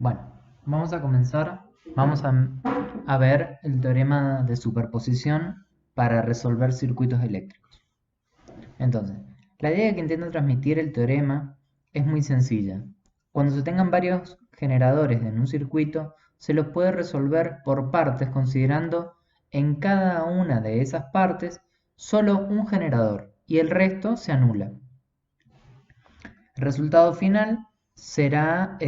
Bueno, vamos a comenzar. Vamos a ver el teorema de superposición para resolver circuitos eléctricos. Entonces, la idea que intenta transmitir el teorema es muy sencilla. Cuando se tengan varios generadores en un circuito, se los puede resolver por partes considerando en cada una de esas partes solo un generador y el resto se anula. El resultado final será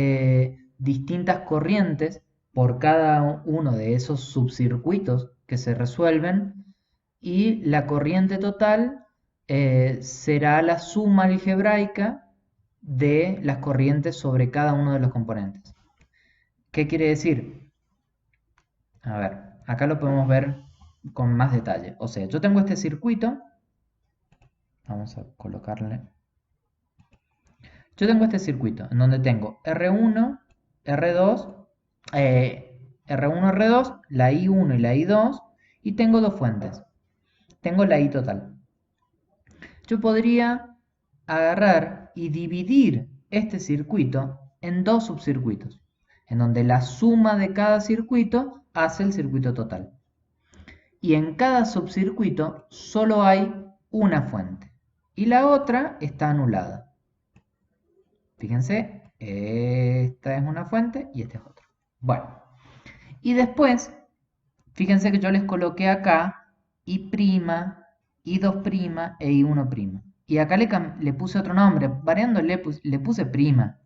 distintas corrientes por cada uno de esos subcircuitos que se resuelven y la corriente total será la suma algebraica de las corrientes sobre cada uno de los componentes. ¿Qué quiere decir? A ver, acá lo podemos ver con más detalle. O sea, yo tengo este circuito, vamos a colocarle. Yo tengo este circuito en donde tengo R1, R2, R1, R2, la I1 y la I2, y tengo dos fuentes. Tengo la I total. Yo podría agarrar y dividir este circuito en dos subcircuitos, en donde la suma de cada circuito hace el circuito total. Y en cada subcircuito solo hay una fuente, y la otra está anulada. Fíjense, esta es una fuente y esta es otra. Bueno, y después, fíjense que yo les coloqué acá I', I2' e I1'. Y acá le puse otro nombre, variando le puse prima.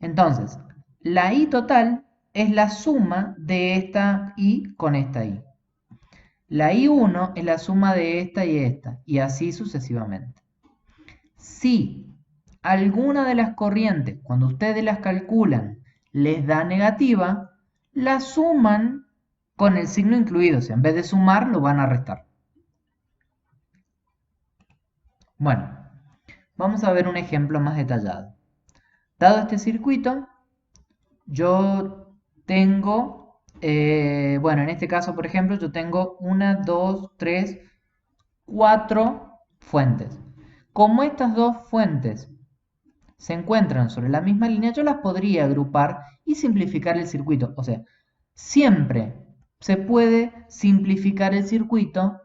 Entonces, la I total es la suma de esta I con esta I. La I1 es la suma de esta y esta, y así sucesivamente. Si alguna de las corrientes, cuando ustedes las calculan, les da negativa, la suman con el signo incluido. O sea, en vez de sumar, lo van a restar. Bueno, vamos a ver un ejemplo más detallado. Dado este circuito, yo tengo, bueno, en este caso, por ejemplo, yo tengo 1, 2, 3, 4 fuentes. Como estas dos fuentes se encuentran sobre la misma línea, yo las podría agrupar y simplificar el circuito. O sea, siempre se puede simplificar el circuito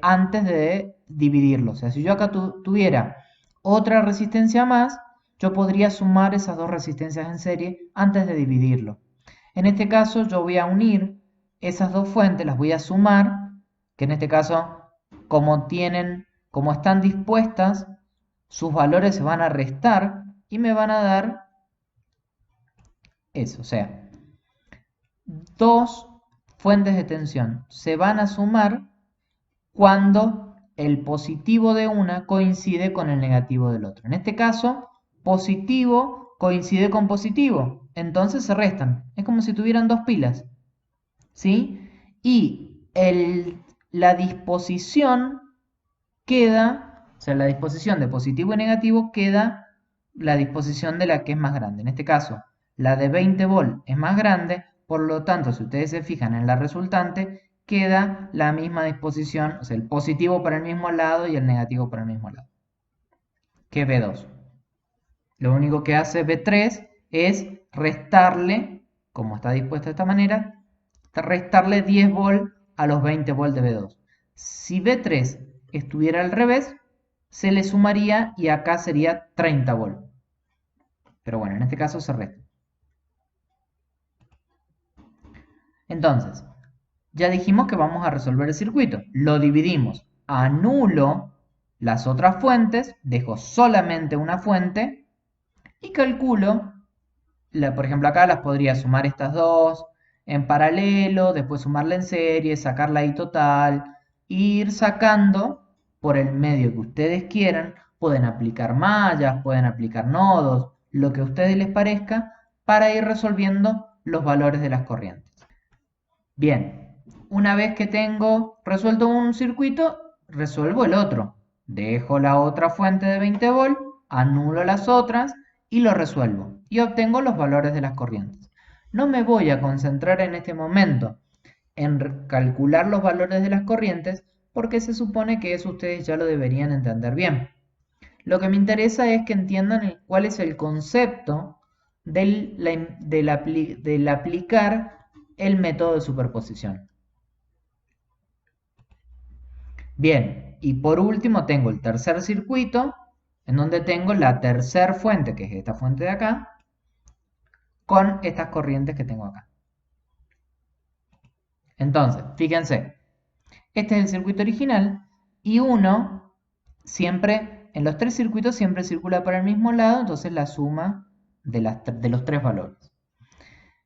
antes de dividirlo. O sea, si yo acá tuviera otra resistencia más, yo podría sumar esas dos resistencias en serie antes de dividirlo. En este caso yo voy a unir esas dos fuentes, las voy a sumar, que en este caso, como están dispuestas, sus valores se van a restar y me van a dar eso. O sea, dos fuentes de tensión se van a sumar cuando el positivo de una coincide con el negativo del otro. En este caso, positivo coincide con positivo, entonces se restan. Es como si tuvieran dos pilas, ¿sí? Y la disposición queda, o sea, la disposición de positivo y negativo queda la disposición de la que es más grande. En este caso, la de 20 volt es más grande, por lo tanto, si ustedes se fijan en la resultante, queda la misma disposición, o sea, el positivo para el mismo lado y el negativo para el mismo lado, que B2. Lo único que hace B3 es restarle, como está dispuesto de esta manera, restarle 10 volt a los 20 volt de B2. Si B3 estuviera al revés, se le sumaría y acá sería 30 volt. Pero bueno, en este caso se resta. Entonces, ya dijimos que vamos a resolver el circuito. Lo dividimos. Anulo las otras fuentes, dejo solamente una fuente y calculo, por ejemplo acá las podría sumar estas dos en paralelo, después sumarla en serie, sacar la I total, e ir sacando por el medio que ustedes quieran. Pueden aplicar mallas, pueden aplicar nodos, lo que a ustedes les parezca, para ir resolviendo los valores de las corrientes. Bien, una vez que tengo resuelto un circuito, resuelvo el otro. Dejo la otra fuente de 20 volt, anulo las otras y lo resuelvo. Y obtengo los valores de las corrientes. No me voy a concentrar en este momento en calcular los valores de las corrientes porque se supone que eso ustedes ya lo deberían entender bien. Lo que me interesa es que entiendan cuál es el concepto del aplicar el método de superposición. Bien, y por último tengo el tercer circuito, en donde tengo la tercera fuente, que es esta fuente de acá, con estas corrientes que tengo acá. Entonces, fíjense, este es el circuito original y uno siempre, en los tres circuitos siempre circula para el mismo lado, entonces la suma de los tres valores.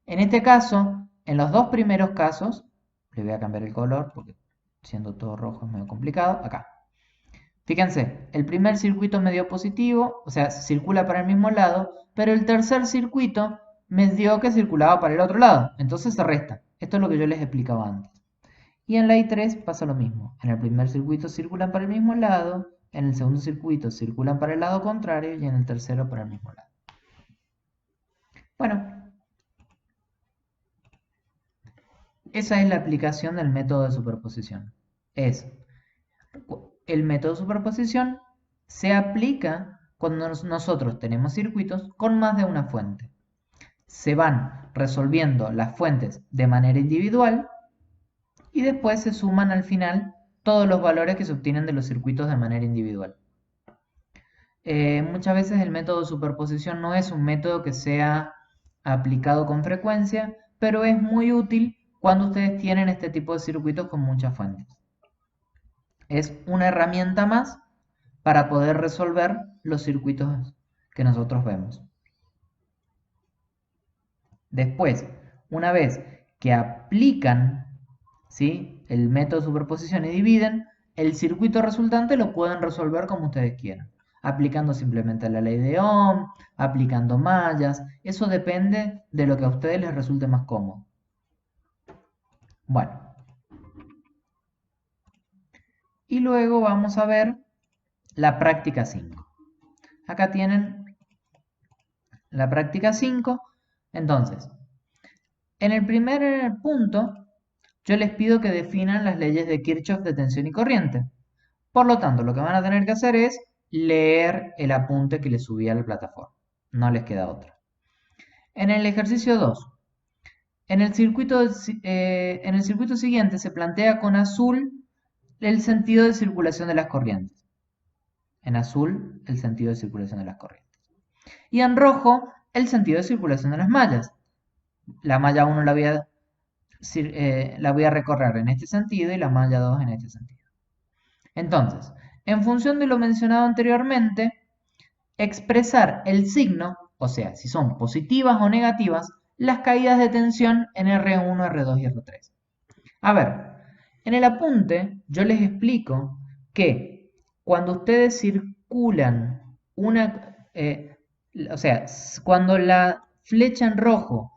En este caso, en los dos primeros casos, le voy a cambiar el color porque siendo todo rojo es medio complicado, acá. Fíjense, el primer circuito me dio positivo, o sea, circula para el mismo lado, pero el tercer circuito me dio que circulaba para el otro lado, entonces se resta. Esto es lo que yo les explicaba antes. Y en la I3 pasa lo mismo. En el primer circuito circulan para el mismo lado, en el segundo circuito circulan para el lado contrario y en el tercero para el mismo lado. Bueno, esa es la aplicación del método de superposición. El método de superposición se aplica cuando nosotros tenemos circuitos con más de una fuente. Se van resolviendo las fuentes de manera individual y después se suman al final todos los valores que se obtienen de los circuitos de manera individual. Muchas veces el método de superposición no es un método que sea aplicado con frecuencia, pero es muy útil cuando ustedes tienen este tipo de circuitos con muchas fuentes. Es una herramienta más para poder resolver los circuitos que nosotros vemos. Después, una vez que aplican, ¿sí?, el método de superposición y dividen, el circuito resultante lo pueden resolver como ustedes quieran, aplicando simplemente la ley de Ohm, aplicando mallas, eso depende de lo que a ustedes les resulte más cómodo. Bueno, y luego vamos a ver la práctica 5. Acá tienen la práctica 5. Entonces, en el primer punto, yo les pido que definan las leyes de Kirchhoff de tensión y corriente. Por lo tanto, lo que van a tener que hacer es leer el apunte que les subí a la plataforma. No les queda otra. En el ejercicio 2, en el circuito siguiente se plantea con azul el sentido de circulación de las corrientes. En azul, el sentido de circulación de las corrientes. Y en rojo, el sentido de circulación de las mallas. La malla 1 la voy a recorrer en este sentido y la malla 2 en este sentido. Entonces, en función de lo mencionado anteriormente, expresar el signo, o sea, si son positivas o negativas, las caídas de tensión en R1, R2 y R3. A ver, en el apunte yo les explico que cuando ustedes circulan o sea, cuando la flecha en rojo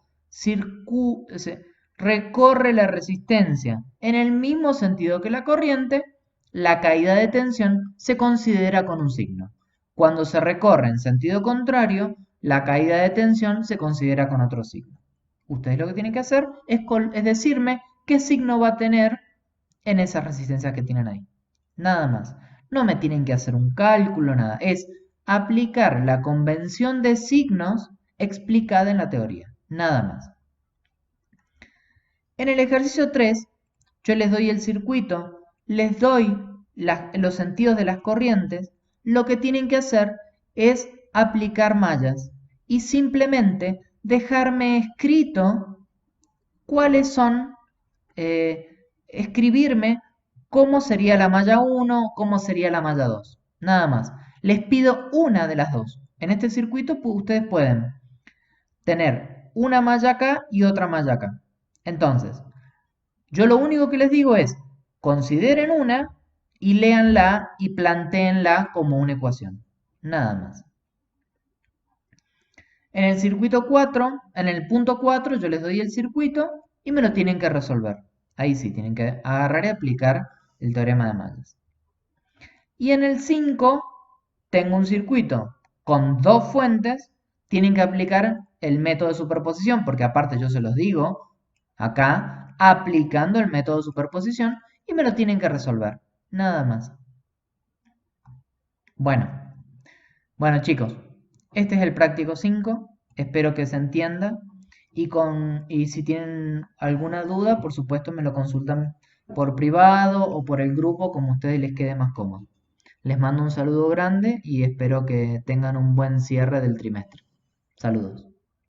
recorre la resistencia en el mismo sentido que la corriente, la caída de tensión se considera con un signo. Cuando se recorre en sentido contrario, la caída de tensión se considera con otro signo. Ustedes lo que tienen que hacer es decirme qué signo va a tener en esa resistencia que tienen ahí. Nada más. No me tienen que hacer un cálculo, nada. Es aplicar la convención de signos explicada en la teoría. Nada más. En el ejercicio 3, yo les doy el circuito, les doy los sentidos de las corrientes. Lo que tienen que hacer es aplicar mallas y simplemente dejarme escrito cuáles son, escribirme cómo sería la malla 1, cómo sería la malla 2. Nada más. Les pido una de las dos. En este circuito ustedes pueden tener una malla acá y otra malla acá. Entonces, yo lo único que les digo es, consideren una y léanla y plantéenla como una ecuación. Nada más. En el circuito 4, en el punto 4, yo les doy el circuito y me lo tienen que resolver. Ahí sí, tienen que agarrar y aplicar el teorema de mallas. Y en el 5, tengo un circuito con dos fuentes, tienen que aplicar el método de superposición, porque aparte yo se los digo acá, aplicando el método de superposición, y me lo tienen que resolver. Nada más. Bueno chicos, este es el práctico 5. Espero que se entienda y si tienen alguna duda, por supuesto me lo consultan por privado o por el grupo, como a ustedes les quede más cómodo. Les mando un saludo grande y espero que tengan un buen cierre del trimestre. Saludos.